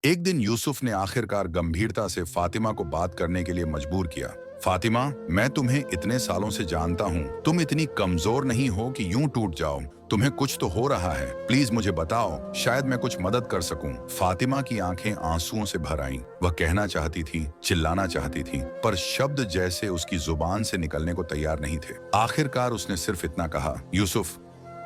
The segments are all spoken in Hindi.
एक दिन यूसुफ ने आखिरकार गंभीरता से फातिमा को बात करने के लिए मजबूर किया। फातिमा, मैं तुम्हें इतने सालों से जानता हूँ, तुम इतनी कमजोर नहीं हो कि यूं टूट जाओ। तुम्हें कुछ तो हो रहा है, प्लीज मुझे बताओ, शायद मैं कुछ मदद कर सकूं। फातिमा की आंखें आंसुओं से भर आईं। वह कहना चाहती थी, चिल्लाना चाहती थी, पर शब्द जैसे उसकी जुबान से निकलने को तैयार नहीं थे। आखिरकार उसने सिर्फ इतना कहा, यूसुफ,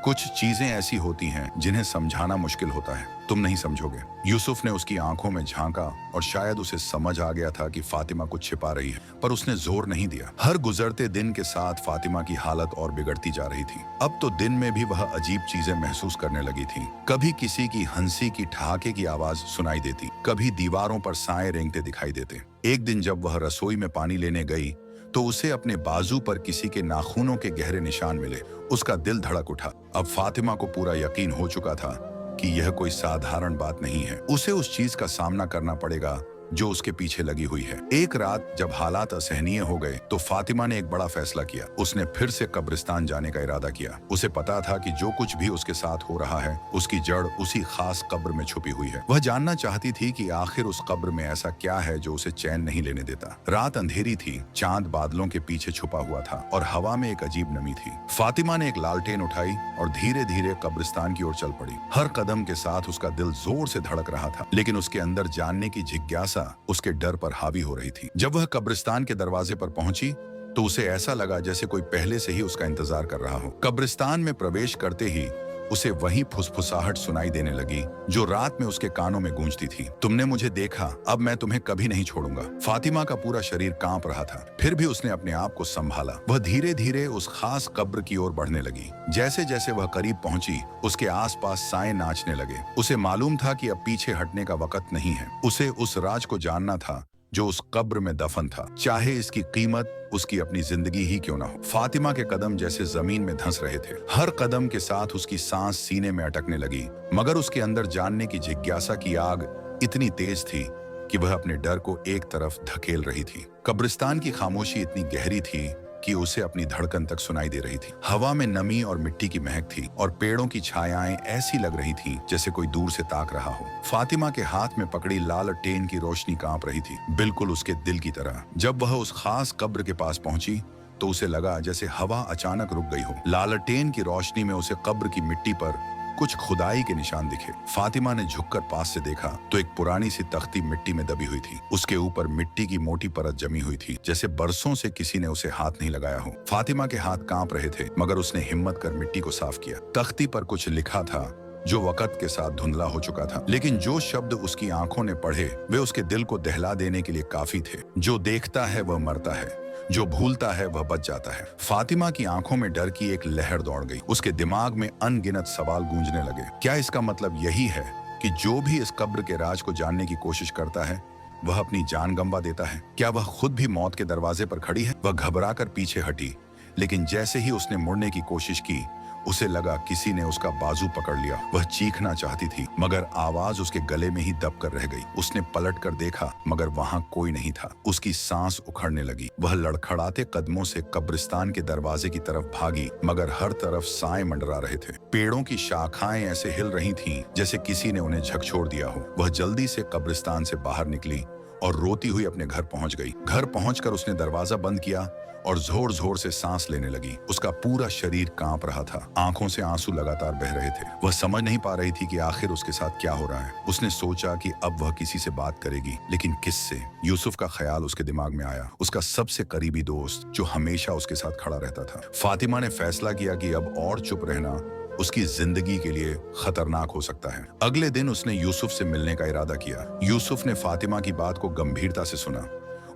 कुछ चीजें ऐसी होती हैं जिन्हें समझाना मुश्किल होता है, तुम नहीं समझोगे। यूसुफ ने उसकी आंखों में झांका और शायद उसे समझ आ गया था कि फातिमा कुछ छिपा रही है, पर उसने जोर नहीं दिया। हर गुजरते दिन के साथ फातिमा की हालत और बिगड़ती जा रही थी। अब तो दिन में भी वह अजीब चीजें महसूस करने लगी थी। कभी किसी की हंसी की ठहाके की आवाज सुनाई देती, कभी दीवारों पर साए रेंगते दिखाई देते। एक दिन जब वह रसोई में पानी लेने गई तो उसे अपने बाजू पर किसी के नाखूनों के गहरे निशान मिले। उसका दिल धड़क उठा। अब फातिमा को पूरा यकीन हो चुका था कि यह कोई साधारण बात नहीं है। उसे उस चीज का सामना करना पड़ेगा जो उसके पीछे लगी हुई है। एक रात जब हालात असहनीय हो गए तो फातिमा ने एक बड़ा फैसला किया। उसने फिर से कब्रिस्तान जाने का इरादा किया। उसे पता था कि जो कुछ भी उसके साथ हो रहा है उसकी जड़ उसी खास कब्र में छुपी हुई है। वह जानना चाहती थी कि आखिर उस कब्र में ऐसा क्या है जो उसे चैन नहीं लेने देता। रात अंधेरी थी, चांद बादलों के पीछे छुपा हुआ था और हवा में एक अजीब नमी थी। फातिमा ने एक लालटेन उठाई और धीरे धीरे कब्रिस्तान की ओर चल पड़ी। हर कदम के साथ उसका दिल जोर से धड़क रहा था, लेकिन उसके अंदर जानने की जिज्ञासा उसके डर पर हावी हो रही थी। जब वह कब्रिस्तान के दरवाजे पर पहुंची तो उसे ऐसा लगा जैसे कोई पहले से ही उसका इंतजार कर रहा हो। कब्रिस्तान में प्रवेश करते ही उसे वही फुसफुसाहट सुनाई देने लगी जो रात में उसके कानों में गूंजती थी। तुमने मुझे देखा, अब मैं तुम्हें कभी नहीं छोड़ूंगा। फातिमा का पूरा शरीर कांप रहा था, फिर भी उसने अपने आप को संभाला। वह धीरे धीरे उस खास कब्र की ओर बढ़ने लगी। जैसे जैसे वह करीब पहुंची, उसके आसपास साए नाचने लगे। उसे मालूम था कि अब पीछे हटने का वक्त नहीं है। उसे उस राज को जानना था जो उस कब्र में दफन था, चाहे इसकी कीमत उसकी अपनी जिंदगी ही क्यों ना हो। फातिमा के कदम जैसे जमीन में धंस रहे थे। हर कदम के साथ उसकी सांस सीने में अटकने लगी, मगर उसके अंदर जानने की जिज्ञासा की आग इतनी तेज थी कि वह अपने डर को एक तरफ धकेल रही थी। कब्रिस्तान की खामोशी इतनी गहरी थी कि उसे अपनी धड़कन तक सुनाई दे रही थी। हवा में नमी और मिट्टी की महक थी और पेड़ों की छायाएं ऐसी लग रही थी जैसे कोई दूर से ताक रहा हो। फातिमा के हाथ में पकड़ी लालटेन की रोशनी कांप रही थी, बिल्कुल उसके दिल की तरह। जब वह उस खास कब्र के पास पहुंची तो उसे लगा जैसे हवा अचानक रुक गई हो। लालटेन की रोशनी में उसे कब्र की मिट्टी पर कुछ खुदाई के निशान दिखे। फातिमा ने झुककर पास से देखा तो एक पुरानी सी तख्ती मिट्टी में दबी हुई थी। उसके ऊपर मिट्टी की मोटी परत जमी हुई थी, जैसे बरसों से किसी ने उसे हाथ नहीं लगाया हो। फातिमा के हाथ कांप रहे थे, मगर उसने हिम्मत कर मिट्टी को साफ किया। तख्ती पर कुछ लिखा था जो वक्त के साथ धुंधला हो चुका था, लेकिन जो शब्द उसकी आंखों ने पढ़े वे उसके दिल को दहला देने के लिए काफी थे। जो देखता है वह मरता है, जो भूलता है वह बच जाता है। फातिमा की आंखों में डर की एक लहर दौड़ गई। उसके दिमाग में अनगिनत सवाल गूंजने लगे। क्या इसका मतलब यही है कि जो भी इस कब्र के राज को जानने की कोशिश करता है वह अपनी जान गंवा देता है? क्या वह खुद भी मौत के दरवाजे पर खड़ी है? वह घबराकर पीछे हटी, लेकिन जैसे ही उसने मुड़ने की कोशिश की उसे लगा किसी ने उसका बाजू पकड़ लिया। वह चीखना चाहती थी, मगर आवाज उसके गले में ही दब कर रह गई। उसने पलट कर देखा, मगर वहां कोई नहीं था। उसकी सांस उखड़ने लगी। वह लड़खड़ाते कदमों से कब्रिस्तान के दरवाजे की तरफ भागी, मगर हर तरफ साए मंडरा रहे थे। पेड़ों की शाखाएं ऐसे हिल रही थीं जैसे किसी ने उन्हें झकझोर दिया हो। वह जल्दी से कब्रिस्तान से बाहर निकली और रोती हुई अपने घर पहुंच गई। घर पहुंचकर उसने दरवाजा बंद किया और जोर जोर से सांस लेने लगी। उसका पूरा शरीर कांप रहा था, आंखों से आंसू लगातार बह रहे थे। वह समझ नहीं पा रही थी कि आखिर उसके साथ क्या हो रहा है। उसने सोचा कि अब वह किसी से बात करेगी, लेकिन किससे? यूसुफ का ख्याल उसके दिमाग में आया, उसका सबसे करीबी दोस्त जो हमेशा उसके साथ खड़ा रहता था। फातिमा ने फैसला किया कि अब और चुप रहना उसकी जिंदगी के लिए खतरनाक हो सकता है। अगले दिन उसने यूसुफ से मिलने का इरादा किया। यूसुफ ने फातिमा की बात को गंभीरता से सुना।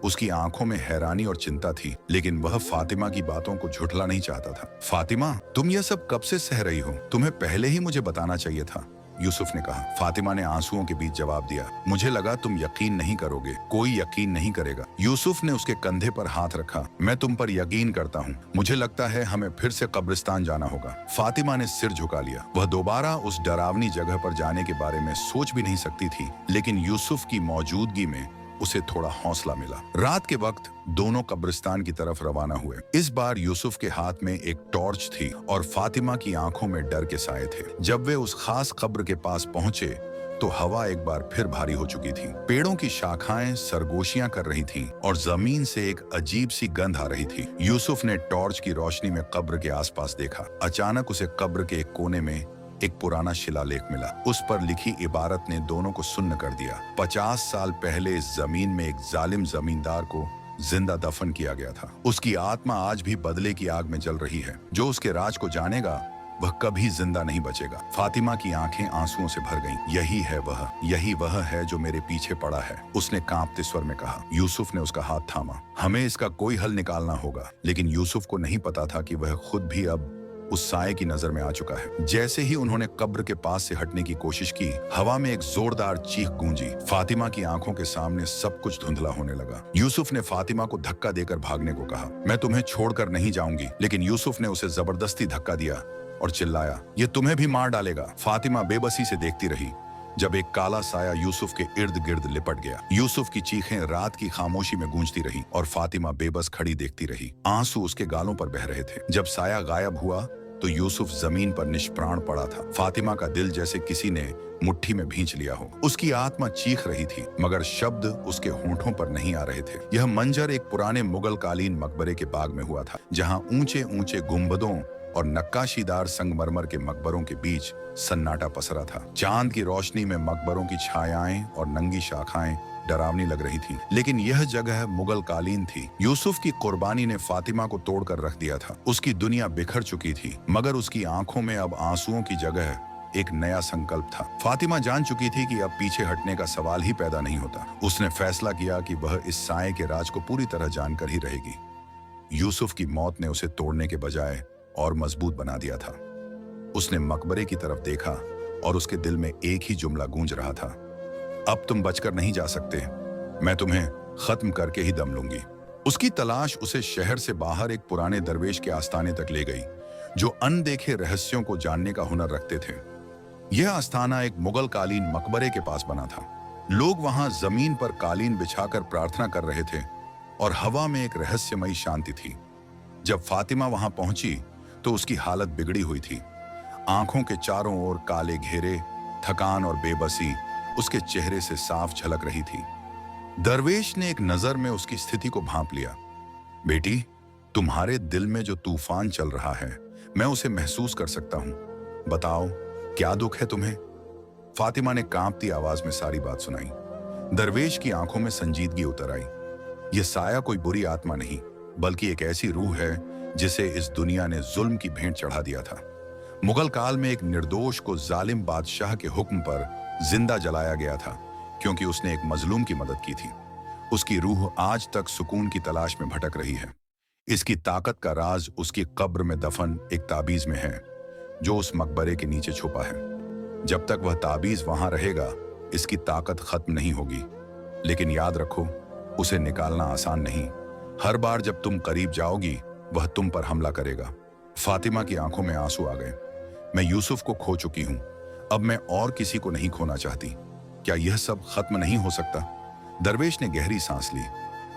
उसकी आंखों में हैरानी और चिंता थी, लेकिन वह फातिमा की बातों को झुठला नहीं चाहता था। फातिमा, तुम यह सब कब से सह रही हो? तुम्हें पहले ही मुझे बताना चाहिए था, यूसुफ ने कहा। फातिमा ने आंसुओं के बीच जवाब दिया, मुझे लगा तुम यकीन नहीं करोगे। कोई यकीन नहीं करेगा। यूसुफ ने उसके कंधे पर हाथ रखा। मैं तुम पर यकीन करता हूँ। मुझे लगता है हमें फिर से कब्रिस्तान जाना होगा। फातिमा ने सिर झुका लिया। वह दोबारा उस डरावनी जगह पर जाने के बारे में सोच भी नहीं सकती थी, लेकिन यूसुफ की मौजूदगी में उसे थोड़ा हौसला मिला। रात के वक्त दोनों कब्रिस्तान की तरफ रवाना हुए। इस बार यूसुफ के हाथ में एक टॉर्च थी और फातिमा की आंखों में डर के साए थे। जब वे उस खास कब्र के पास पहुंचे तो हवा एक बार फिर भारी हो चुकी थी। पेड़ों की शाखाएं सरगोशियां कर रही थीं और जमीन से एक अजीब सी गंध आ रही थी। यूसुफ ने टॉर्च की रोशनी में कब्र के आसपास देखा। अचानक उसे कब्र के एक कोने में एक पुराना शिलालेख मिला। उस पर लिखी इबारत ने दोनों को सुन्न कर दिया। 50 साल पहले इस जमीन में एक जालिम जमींदार को जिंदा दफन किया गया था। उसकी आत्मा आज भी बदले की आग में जल रही है। जो उसके राज को जानेगा वह कभी जिंदा नहीं बचेगा। फातिमा की आंखें आंसुओं से भर गईं। यही वह है जो मेरे पीछे पड़ा है, उसने कांपते स्वर में कहा। यूसुफ ने उसका हाथ थामा। हमें इसका कोई हल निकालना होगा। लेकिन यूसुफ को नहीं पता था कि वह खुद भी अब उस साए की नजर में आ चुका है। जैसे ही उन्होंने कब्र के पास से हटने की कोशिश की, हवा में एक जोरदार चीख गूंजी। फातिमा की आंखों के सामने सब कुछ धुंधला होने लगा। यूसुफ ने फातिमा को धक्का देकर भागने को कहा। मैं तुम्हें छोड़कर नहीं जाऊंगी। लेकिन यूसुफ ने उसे जबरदस्ती धक्का दिया और चिल्लाया, ये तुम्हें भी मार डालेगा। फातिमा बेबसी से देखती रही जब एक काला साया यूसुफ के इर्द गिर्द लिपट गया। यूसुफ की चीखें रात की खामोशी में गूंजती रही और फातिमा बेबस खड़ी देखती रही। आंसू उसके गालों पर बह रहे थे। जब साया गायब हुआ तो यूसुफ जमीन पर निष्प्राण पड़ा था। फातिमा का दिल जैसे किसी ने मुट्ठी में भींच लिया हो। उसकी आत्मा चीख रही थी मगर शब्द उसके होंठों पर नहीं आ रहे थे। यह मंजर एक पुराने मुगल कालीन मकबरे के बाग में हुआ था, जहां ऊंचे ऊंचे गुंबदों और नक्काशीदार संगमरमर के मकबरों के बीच सन्नाटा पसरा था। चांद की रोशनी में मकबरों की छायाएं और नंगी शाखाएं डरावनी लग रही थी। लेकिन यह जगह मुगल कालीन थी। यूसुफ की कुर्बानी ने फातिमा को तोड़कर रख दिया था। उसकी दुनिया बिखर चुकी थी मगर उसकी आंखों में अब आंसुओं की जगह एक नया संकल्प था। फातिमा जान चुकी थी कि अब पीछे हटने का सवाल ही पैदा नहीं होता। उसने फैसला किया कि वह इस साए के राज को पूरी तरह जानकर ही रहेगी। यूसुफ की मौत ने उसे तोड़ने के बजाय और मजबूत बना दिया था। उसने मकबरे की तरफ देखा और उसके दिल में एक ही जुमला गूंज रहा था, अब तुम बचकर नहीं जा सकते, मैं तुम्हें खत्म करके ही दम लूंगी। उसकी तलाश उसे शहर से बाहर एक पुराने दरवेश के आस्थाने तक ले गई, जो अनदेखे रहस्यों को जानने का हुनर रखते थे। यह आस्थाना एक मुगल कालीन मकबरे के पास बना था। लोग वहां जमीन पर कालीन बिछाकर प्रार्थना कर रहे थे और हवा में एक रहस्यमयी शांति थी। जब फातिमा वहां पहुंची तो उसकी हालत बिगड़ी हुई थी। आंखों के चारों ओर काले घेरे, थकान और बेबसी उसके चेहरे से साफ झलक रही थी। दरवेश ने एक नजर में उसकी स्थिति को भांप लिया। बेटी, तुम्हारे दिल में जो तूफान चल रहा है मैं उसे महसूस कर सकता हूं। बताओ, क्या दुख है तुम्हें? फातिमा ने कांपती आवाज में सारी बात सुनाई। दरवेश की आंखों में संजीदगी उतर आई। यह साया कोई बुरी आत्मा नहीं, बल्कि एक ऐसी रूह है जिसे इस दुनिया ने जुल्म की भेंट चढ़ा दिया था। मुगल काल में एक निर्दोष को जालिम बादशाह के हुक्म पर जिंदा जलाया गया था क्योंकि उसने एक मजलूम की मदद की थी। उसकी रूह आज तक सुकून की तलाश में भटक रही है। इसकी ताकत का राज उसकी कब्र में दफन एक ताबीज में है, जो उस मकबरे के नीचे छुपा है। जब तक वह ताबीज वहां रहेगा, इसकी ताकत खत्म नहीं होगी। लेकिन याद रखो, उसे निकालना आसान नहीं। हर बार जब तुम करीब जाओगी, वह तुम पर हमला करेगा। फातिमा की आंखों में आंसू आ गए। मैं यूसुफ को खो चुकी हूं, अब मैं और किसी को नहीं खोना चाहती। क्या यह सब खत्म नहीं हो सकता? दरवेश ने गहरी सांस ली।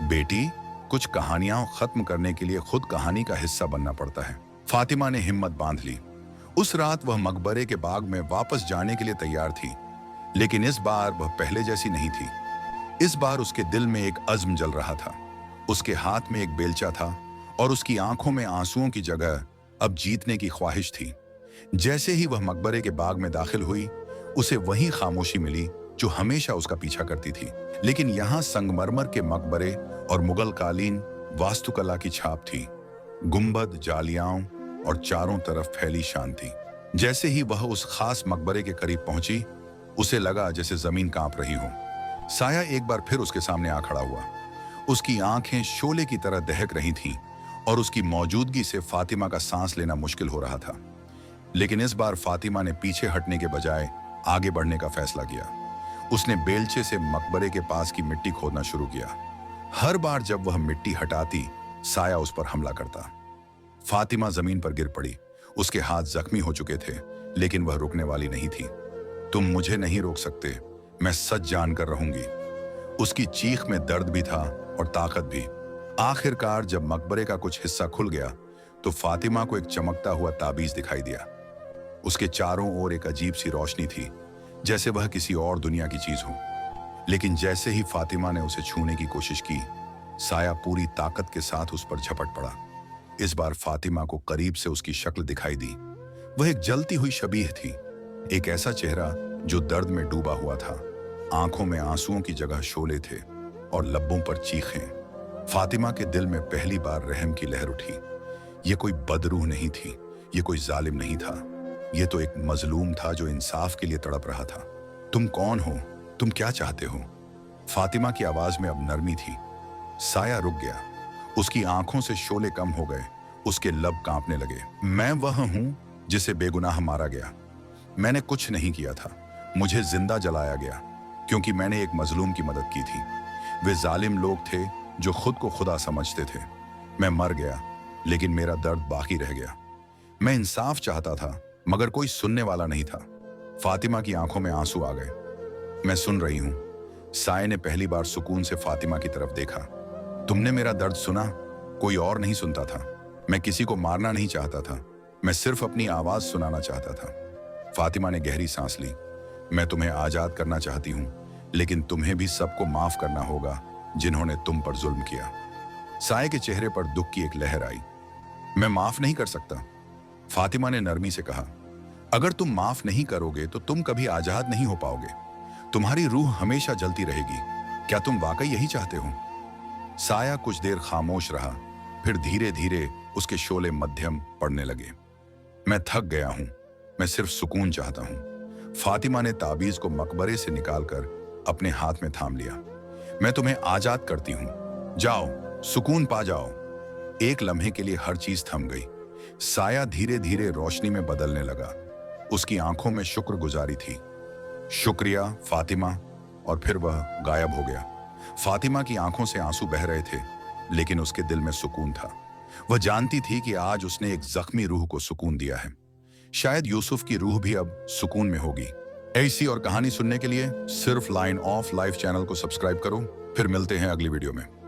बेटी, कुछ कहानियां खत्म करने के लिए खुद कहानी का हिस्सा बनना पड़ता है। फातिमा ने हिम्मत बांध ली। उस रात वह मकबरे के बाग में वापस जाने के लिए तैयार थी, लेकिन इस बार वह पहले जैसी नहीं थी। इस बार उसके दिल में एक अज़्म जल रहा था। उसके हाथ में एक बेलचा था और उसकी आंखों में आंसुओं की जगह अब जीतने की ख्वाहिश थी। जैसे ही वह मकबरे के बाग में दाखिल हुई, उसे वही खामोशी मिली जो हमेशा उसका पीछा करती थी। लेकिन यहाँ संगमरमर के मकबरे और मुगल कालीन वास्तुकला की छाप थी। गुंबद, जालियां और चारों तरफ फैली शांति। जैसे ही वह उस खास मकबरे के करीब पहुंची, उसे लगा जैसे जमीन कांप रही हो। साया एक बार फिर उसके सामने आ खड़ा हुआ। उसकी आंखें शोले की तरह दहक रही थीं और उसकी मौजूदगी से फातिमा का सांस लेना मुश्किल हो रहा था। लेकिन इस बार फातिमा ने पीछे हटने के बजाय आगे बढ़ने का फैसला किया। उसने बेलचे से मकबरे के पास की मिट्टी खोदना शुरू किया। हर बार जब वह मिट्टी हटाती, साया उस पर हमला करता। फातिमा जमीन पर गिर पड़ी। उसके हाथ जख्मी हो चुके थे, लेकिन वह रुकने वाली नहीं थी। तुम मुझे नहीं रोक सकते, मैं सच जानकर रहूंगी। उसकी चीख में दर्द भी था और ताकत भी। आखिरकार जब मकबरे का कुछ हिस्सा खुल गया तो फातिमा को एक चमकता हुआ ताबीज दिखाई दिया। उसके चारों ओर एक अजीब सी रोशनी थी, जैसे वह किसी और दुनिया की चीज हो। लेकिन जैसे ही फातिमा ने उसे छूने की कोशिश की, साया पूरी ताकत के साथ उस पर झपट पड़ा। इस बार फातिमा को करीब से उसकी शक्ल दिखाई दी। वह एक जलती हुई शबीह थी, एक ऐसा चेहरा जो दर्द में डूबा हुआ था। आंखों में आंसुओं की जगह शोले थे और लब्बों पर चीखें। फातिमा के दिल में पहली बार रहम की लहर उठी। ये कोई बदरूह नहीं थी, ये कोई जालिम नहीं था, ये तो एक मजलूम था जो इंसाफ के लिए तड़प रहा था। तुम कौन हो? तुम क्या चाहते हो? फातिमा की आवाज में अब नरमी थी। साया रुक गया, उसकी आंखों से शोले कम हो गए, उसके लब कांपने लगे। मैं वह हूं जिसे बेगुनाह मारा गया। मैंने कुछ नहीं किया था, मुझे जिंदा जलाया गया क्योंकि मैंने एक मजलूम की मदद की थी। वे जालिम लोग थे जो खुद को खुदा समझते थे। मैं मर गया, लेकिन मेरा दर्द बाकी रह गया। मैं इंसाफ चाहता था, मगर कोई सुनने वाला नहीं था। फातिमा की आंखों में आंसू आ गए। मैं सुन रही हूं। साये ने पहली बार सुकून से फातिमा की तरफ देखा। तुमने मेरा दर्द सुना? कोई और नहीं सुनता था। मैं किसी को मारना नहीं चाहता था, मैं सिर्फ अपनी आवाज सुनाना चाहता था। फातिमा ने गहरी सांस ली। मैं तुम्हें आजाद करना चाहती हूं, लेकिन तुम्हें भी सबको माफ करना होगा जिन्होंने तुम पर जुल्म किया। साये के चेहरे पर दुख की एक लहर आई। मैं माफ नहीं कर सकता, फातिमा ने नरमी से कहा। अगर तुम माफ नहीं करोगे तो तुम कभी आजाद नहीं हो पाओगे। तुम्हारी रूह हमेशा जलती रहेगी। क्या तुम वाकई यही चाहते हो? साया कुछ देर खामोश रहा, फिर धीरे धीरे उसके शोले मध्यम पड़ने लगे। मैं थक गया हूं, मैं सिर्फ सुकून चाहता हूं। फातिमा ने ताबीज को मकबरे से निकालकर अपने हाथ में थाम लिया। मैं तुम्हें आजाद करती हूं, जाओ, सुकून पा जाओ। एक लम्हे के लिए हर चीज थम गई। साया धीरे धीरे रोशनी में बदलने लगा। उसकी आंखों में शुक्रगुजारी थी। शुक्रिया फातिमा। और फिर वह गायब हो गया। फातिमा की आंखों से आंसू बह रहे थे, लेकिन उसके दिल में सुकून था। वह जानती थी कि आज उसने एक जख्मी रूह को सुकून दिया है। शायद यूसुफ की रूह भी अब सुकून में होगी। ऐसी और कहानी सुनने के लिए सिर्फ लाइन ऑफ लाइफ चैनल को सब्सक्राइब करो। फिर मिलते हैं अगली वीडियो में।